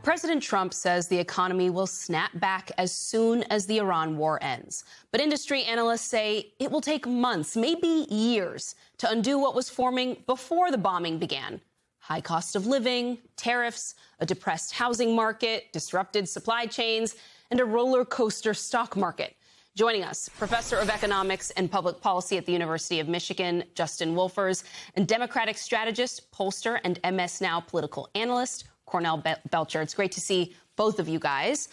President Trump says the economy will snap back as soon as the Iran war ends. But industry analysts say it will take months, maybe years, to undo what was forming before the bombing began. High cost of living, tariffs, a depressed housing market, disrupted supply chains, and a roller coaster stock market. Joining us, Professor of Economics and Public Policy at the University of Michigan, Justin Wolfers, and Democratic strategist, pollster, and MS Now political analyst, Cornell Belcher. It's great to see both of you guys.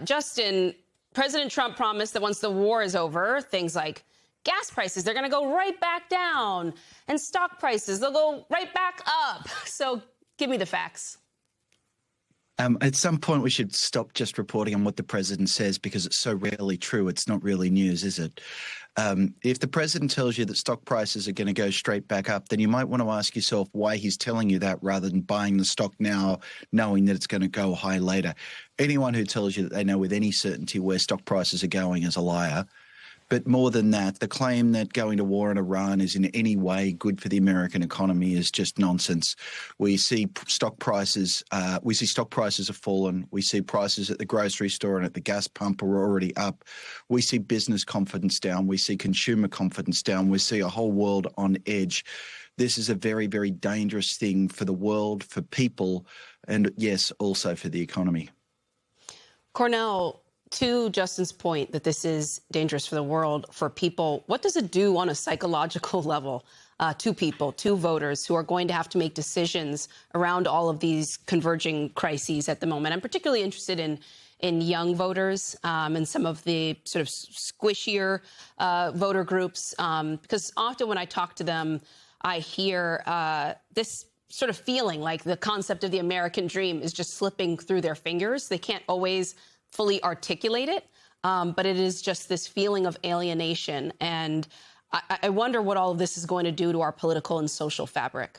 Justin, President Trump promised that once the war is over, things like gas prices, they're going to go right back down, and stock prices, they'll go right back up. So give me the facts. At some point, we should stop just reporting on what the president says because it's so rarely true. It's not really news, is it? If the president tells you that stock prices are going to go straight back up, then you might want to ask yourself why he's telling you that rather than buying the stock now, knowing that it's going to go high later. Anyone who tells you that they know with any certainty where stock prices are going is a liar. But more than that, the claim that going to war in Iran is in any way good for the American economy is just nonsense. We see stock prices have fallen. We see prices at the grocery store and at the gas pump are already up. We see business confidence down. We see consumer confidence down. We see a whole world on edge. This is a very, very dangerous thing for the world, for people, and yes, also for the economy. Cornell, to Justin's point that this is dangerous for the world, for people, what does it do on a psychological level to people, to voters who are going to have to make decisions around all of these converging crises at the moment? I'm particularly interested in young voters and some of the sort of squishier voter groups, because often when I talk to them, I hear this sort of feeling like the concept of the American dream is just slipping through their fingers. They can't always fully articulate it, but it is just this feeling of alienation. And I wonder what all of this is going to do to our political and social fabric.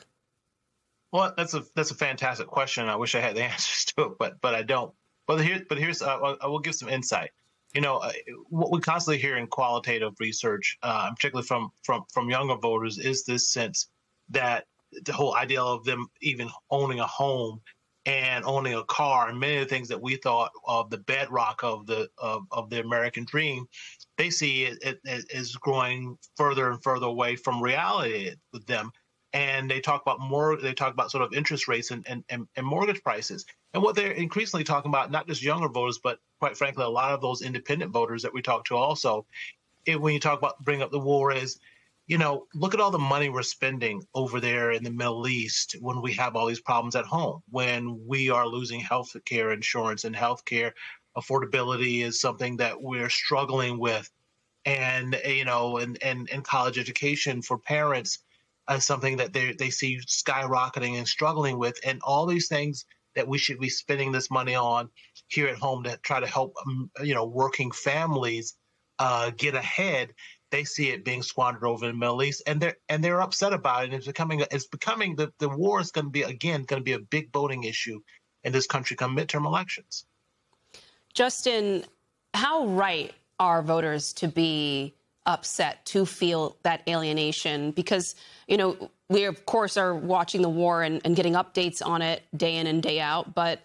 Well, that's a fantastic question. I wish I had the answers to it, but I don't. But here's I will give some insight. You know, what we constantly hear in qualitative research, particularly from younger voters, is this sense that the whole idea of them even owning a home and owning a car, and many of the things that we thought of the bedrock of the American dream, they see it as growing further and further away from reality with them. And they talk about sort of interest rates and mortgage prices. And what they're increasingly talking about, not just younger voters, but quite frankly, a lot of those independent voters that we talk to also, when you bring up the war, is, you know, look at all the money we're spending over there in the Middle East when we have all these problems at home, when we are losing health care insurance, and health care affordability is something that we're struggling with. And, you know, and college education for parents is something that they see skyrocketing and struggling with. And all these things that we should be spending this money on here at home to try to help, you know, working families get ahead. They see it being squandered over in the Middle East, and they're upset about it. And it's becoming the war is going to be a big voting issue in this country come midterm elections. Justin, how right are voters to be upset, to feel that alienation? Because, you know, we of course are watching the war and getting updates on it day in and day out, but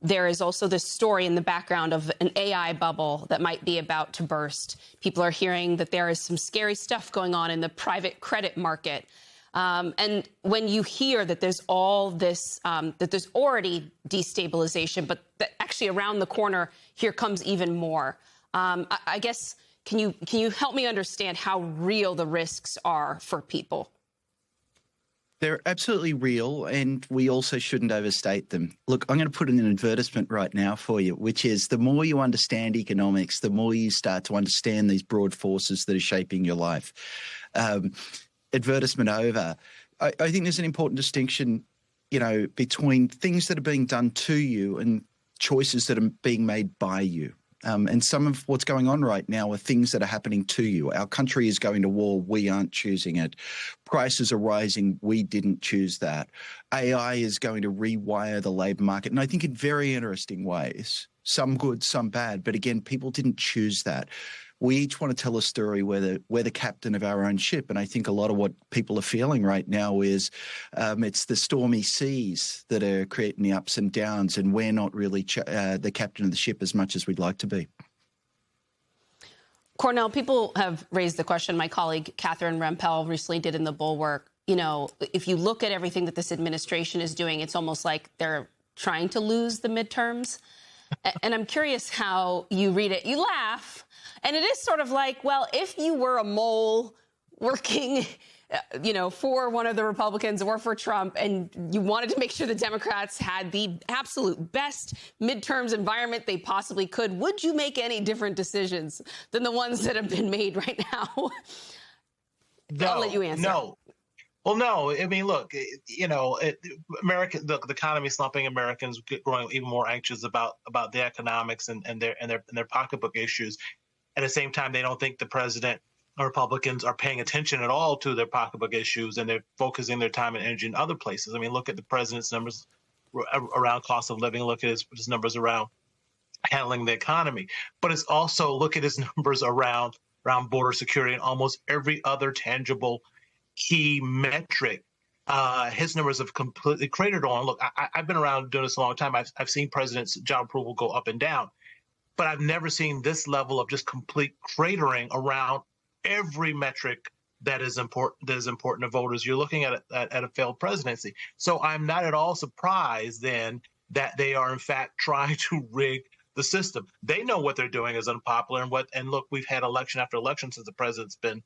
there is also this story in the background of an AI bubble that might be about to burst. People are hearing that there is some scary stuff going on in the private credit market. And when you hear that there's all this, that there's already destabilization, but that actually around the corner, here comes even more. I guess, can you help me understand how real the risks are for people? They're absolutely real, and we also shouldn't overstate them. Look, I'm going to put in an advertisement right now for you, which is the more you understand economics, the more you start to understand these broad forces that are shaping your life. Advertisement over. I think there's an important distinction, you know, between things that are being done to you and choices that are being made by you. And some of what's going on right now are things that are happening to you. Our country is going to war. We aren't choosing it. Prices are rising. We didn't choose that. AI is going to rewire the labor market, and I think in very interesting ways, some good, some bad. But again, people didn't choose that. we each want to tell a story where we're the captain of our own ship. And I think a lot of what people are feeling right now is it's the stormy seas that are creating the ups and downs, and we're not really the captain of the ship as much as we'd like to be. Cornel, people have raised the question, my colleague Catherine Rampell recently did in The Bulwark, you know, if you look at everything that this administration is doing, it's almost like they're trying to lose the midterms. And I'm curious how you read it. You laugh. And it is sort of like, well, if you were a mole working, you know, for one of the Republicans or for Trump, and you wanted to make sure the Democrats had the absolute best midterms environment they possibly could, would you make any different decisions than the ones that have been made right now? No, I'll let you answer. No. Well, no. I mean, look, you know, the economy slumping, Americans growing even more anxious about the economics and their pocketbook issues. At the same time, they don't think the president or Republicans are paying attention at all to their pocketbook issues, and they're focusing their time and energy in other places. I mean, look at the president's numbers around cost of living. Look at his numbers around handling the economy. But it's also look at his numbers around border security and almost every other tangible key metric. His numbers have completely cratered on. Look, I've been around doing this a long time. I've seen presidents' job approval go up and down, but I've never seen this level of just complete cratering around every metric that is important to voters. You're looking at a failed presidency. So I'm not at all surprised then that they are in fact trying to rig the system. They know what they're doing is unpopular, and look, we've had election after election since the president's been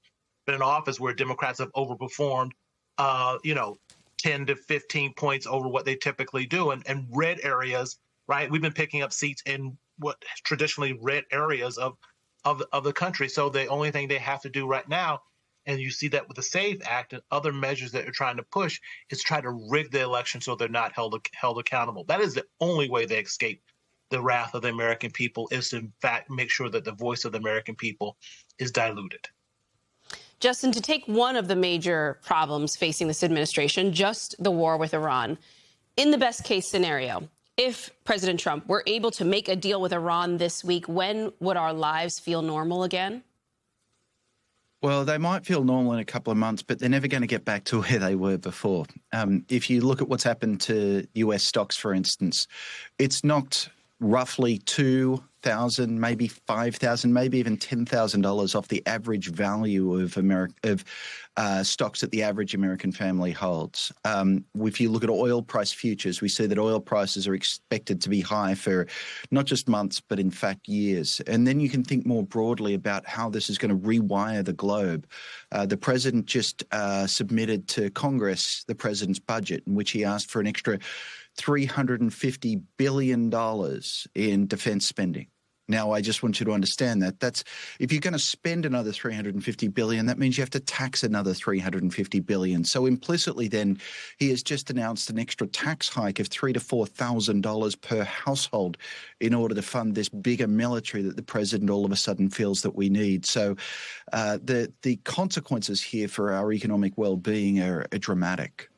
in office where Democrats have overperformed, 10 to 15 points over what they typically do. And red areas, right? We've been picking up seats in what traditionally red areas of the country. So the only thing they have to do right now, and you see that with the SAVE Act and other measures that they're trying to push, is try to rig the election so they're not held accountable. That is the only way they escape the wrath of the American people, is to in fact make sure that the voice of the American people is diluted. Justin, to take one of the major problems facing this administration, just the war with Iran, in the best case scenario, if President Trump were able to make a deal with Iran this week, when would our lives feel normal again? Well, they might feel normal in a couple of months, but they're never going to get back to where they were before. If you look at what's happened to US stocks, for instance, it's knocked roughly $2,000, maybe $5,000, maybe even $10,000 off the average value of stocks that the average American family holds. If you look at oil price futures, we see that oil prices are expected to be high for not just months, but in fact years. And then you can think more broadly about how this is going to rewire the globe. The president just submitted to Congress the president's budget, in which he asked for an extra $350 billion in defense spending. Now, I just want you to understand that that's, if you're going to spend another $350 billion, that means you have to tax another $350 billion. So implicitly then, he has just announced an extra tax hike of $3,000 to $4,000 per household in order to fund this bigger military that the president all of a sudden feels that we need. So the consequences here for our economic well-being are dramatic.